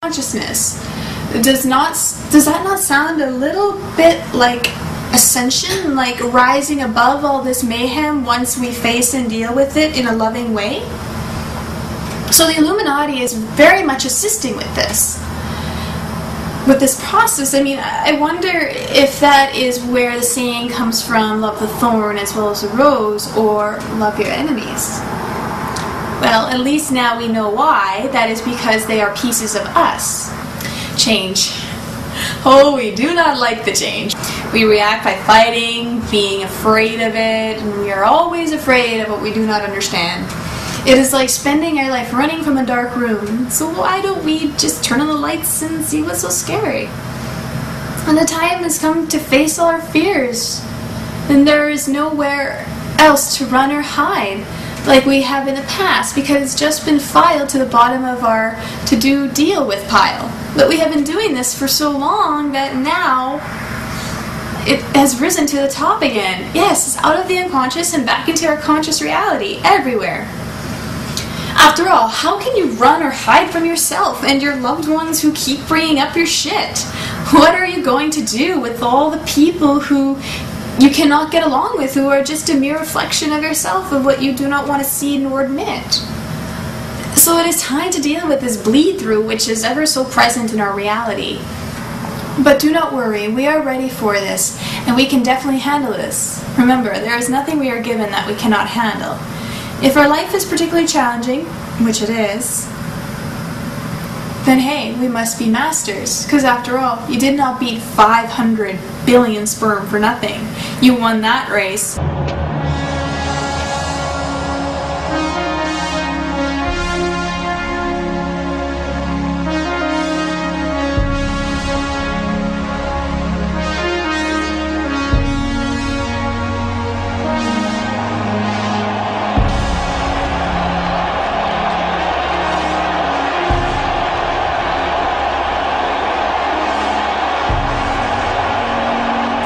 consciousness. Does that not sound a little bit like ascension, like rising above all this mayhem once we face and deal with it in a loving way? So the Illuminati is very much assisting with this process. I mean, I wonder if that is where the saying comes from, love the thorn as well as the rose, or love your enemies. Well, at least now we know why. That is because they are pieces of us. Change. Oh, we do not like the change. We react by fighting, being afraid of it, and we are always afraid of what we do not understand. It is like spending our life running from a dark room. So why don't we just turn on the lights and see what's so scary? And the time has come to face all our fears. And there is nowhere else to run or hide like we have in the past, because it's just been filed to the bottom of our to-do deal with pile. But we have been doing this for so long that now it has risen to the top again. Yes, it's out of the unconscious and back into our conscious reality, everywhere. After all, how can you run or hide from yourself and your loved ones who keep bringing up your shit? What are you going to do with all the people who you cannot get along with, who are just a mere reflection of yourself, of what you do not want to see nor admit? So it is time to deal with this bleed through which is ever so present in our reality. But do not worry, we are ready for this, and we can definitely handle this. Remember, there is nothing we are given that we cannot handle. If our life is particularly challenging, which it is, then hey, we must be masters. Because after all, you did not beat 500 billion sperm for nothing. You won that race.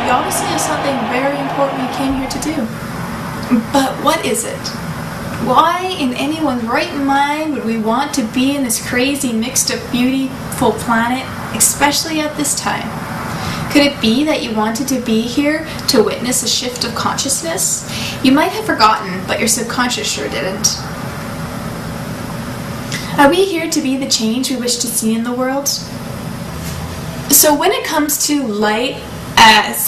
You obviously have something very important you came here to do. But what is it? Why in anyone's right mind would we want to be in this crazy, mixed up, beautiful planet, especially at this time? Could it be that you wanted to be here to witness a shift of consciousness? You might have forgotten, but your subconscious sure didn't. Are we here to be the change we wish to see in the world? So when it comes to light, as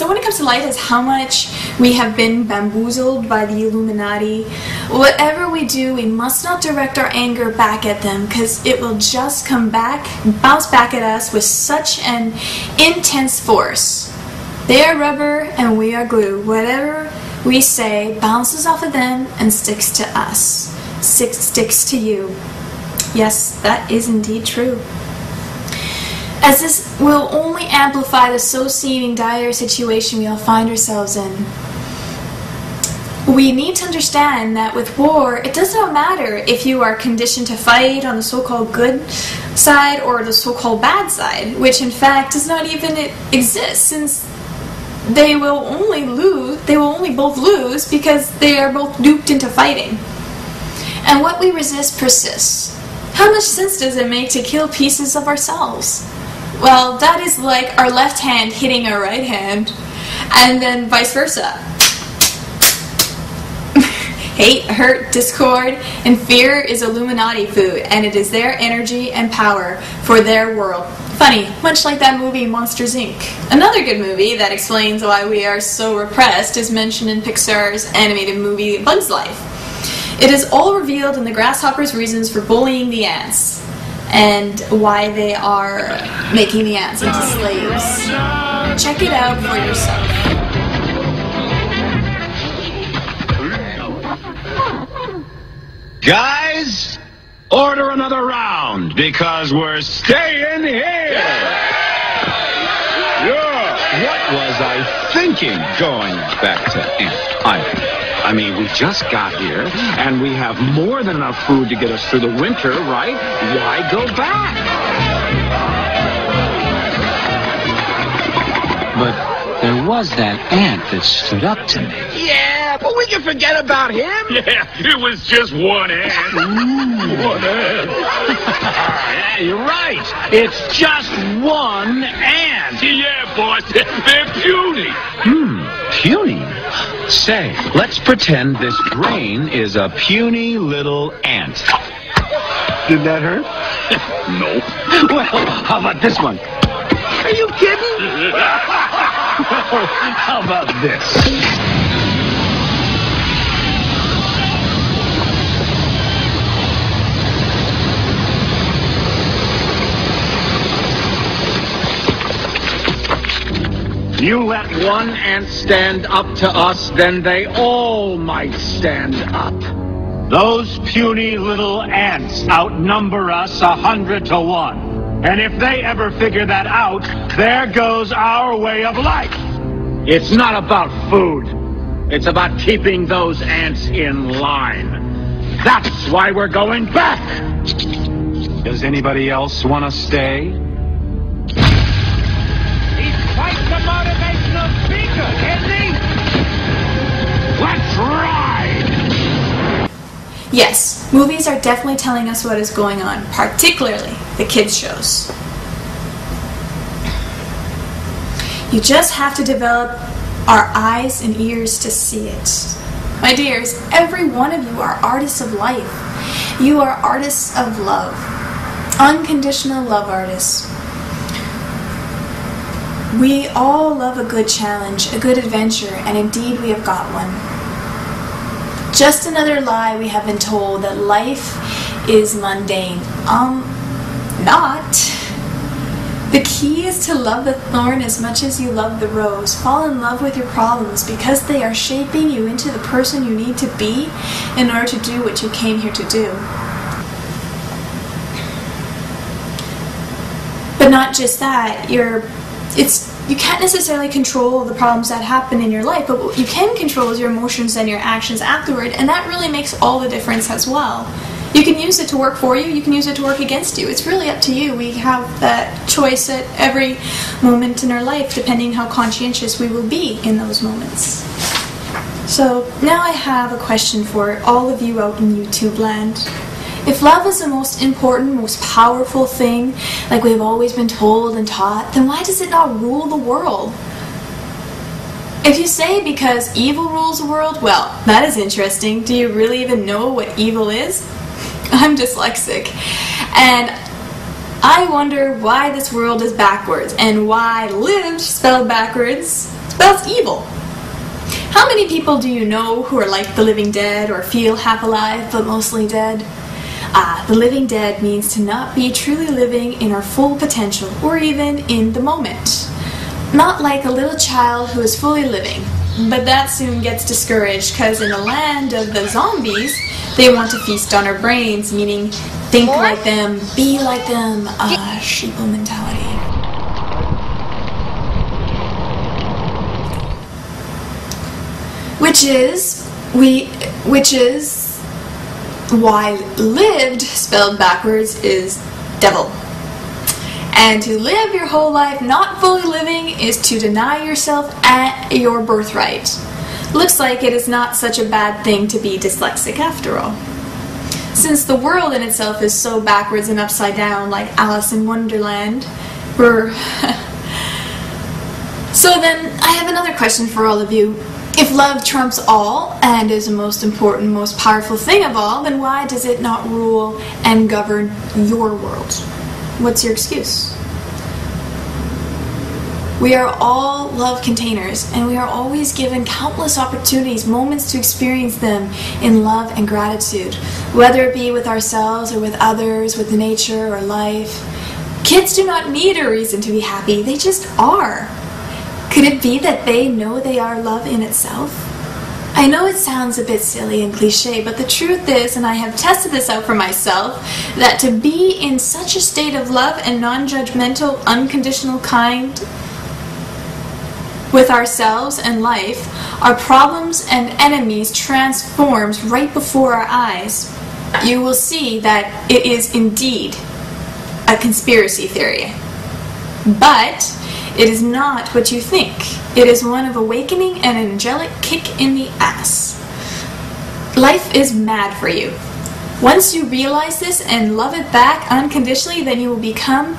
how much we have been bamboozled by the Illuminati, whatever we do, we must not direct our anger back at them, because it will just bounce back at us with such an intense force. They are rubber and we are glue. Whatever we say bounces off of them and sticks to us. Sticks to you. Yes, that is indeed true. As this will only amplify the so seeming dire situation we all find ourselves in. We need to understand that with war, it does not matter if you are conditioned to fight on the so-called good side or the so-called bad side, which in fact does not even exist, since they will only both lose because they are both duped into fighting. And what we resist persists. How much sense does it make to kill pieces of ourselves? Well, that is like our left hand hitting our right hand, and then vice versa. Hate, hurt, discord, and fear is Illuminati food, and it is their energy and power for their world. Funny, much like that movie Monsters, Inc. Another good movie that explains why we are so repressed is mentioned in Pixar's animated movie Bug's Life. It is all revealed in the grasshopper's reasons for bullying the ants, and why they are making the ants into slaves. Check it out for yourself. Guys, order another round, because we're staying here! Yeah! What was I thinking going back to Ant Island? I mean, we just got here, and we have more than enough food to get us through the winter, right? Why go back? But there was that ant that stood up to me. Yeah! Well, we can forget about him. Yeah, it was just one ant. One ant. Yeah, you're right. It's just one ant. Yeah, boss, they're puny. Puny? Say, let's pretend this brain is a puny little ant. Did that hurt? No. Well, how about this one? Are you kidding? How about this? You let one ant stand up to us, then they all might stand up. Those puny little ants outnumber us 100 to 1. And if they ever figure that out, there goes our way of life. It's not about food. It's about keeping those ants in line. That's why we're going back. Does anybody else want to stay? He's quite the motivational speaker, isn't he? Let's ride! Yes, movies are definitely telling us what is going on, particularly the kids' shows. You just have to develop our eyes and ears to see it. My dears, every one of you are artists of life. You are artists of love. Unconditional love artists. We all love a good challenge, a good adventure, and indeed we have got one. Just another lie we have been told that life is mundane. Not. The key is to love the thorn as much as you love the rose. Fall in love with your problems because they are shaping you into the person you need to be in order to do what you came here to do. But not just that, you can't necessarily control the problems that happen in your life, but what you can control is your emotions and your actions afterward, and that really makes all the difference as well. You can use it to work for you, you can use it to work against you. It's really up to you. We have that choice at every moment in our life, depending how conscientious we will be in those moments. So, now I have a question for all of you out in YouTube land. If love is the most important, most powerful thing, like we've always been told and taught, then why does it not rule the world? If you say because evil rules the world, well, that is interesting. Do you really even know what evil is? I'm dyslexic, and I wonder why this world is backwards, and why lived, spelled backwards, spells evil. How many people do you know who are like the living dead, or feel half alive but mostly dead? The living dead means to not be truly living in our full potential, or even in the moment. Not like a little child who is fully living, but that soon gets discouraged, because in the land of the zombies, they want to feast on our brains, meaning think like them, be like them, sheeple mentality. Which is why lived, spelled backwards, is devil. And to live your whole life not fully living is to deny yourself at your birthright. Looks like it is not such a bad thing to be dyslexic after all. Since the world in itself is so backwards and upside down like Alice in Wonderland, So then, I have another question for all of you. If love trumps all, and is the most important, most powerful thing of all, then why does it not rule and govern your world? What's your excuse? We are all love containers, and we are always given countless opportunities, moments to experience them in love and gratitude, whether it be with ourselves or with others, with nature or life. Kids do not need a reason to be happy, they just are. Could it be that they know they are love in itself? I know it sounds a bit silly and cliche, but the truth is, and I have tested this out for myself, that to be in such a state of love and non-judgmental, unconditional kind with ourselves and life, our problems and enemies transforms right before our eyes. You will see that it is indeed a conspiracy theory. But It is not what you think. It is one of awakening and an angelic kick in the ass. Life is mad for you. Once you realize this and love it back unconditionally, then you will become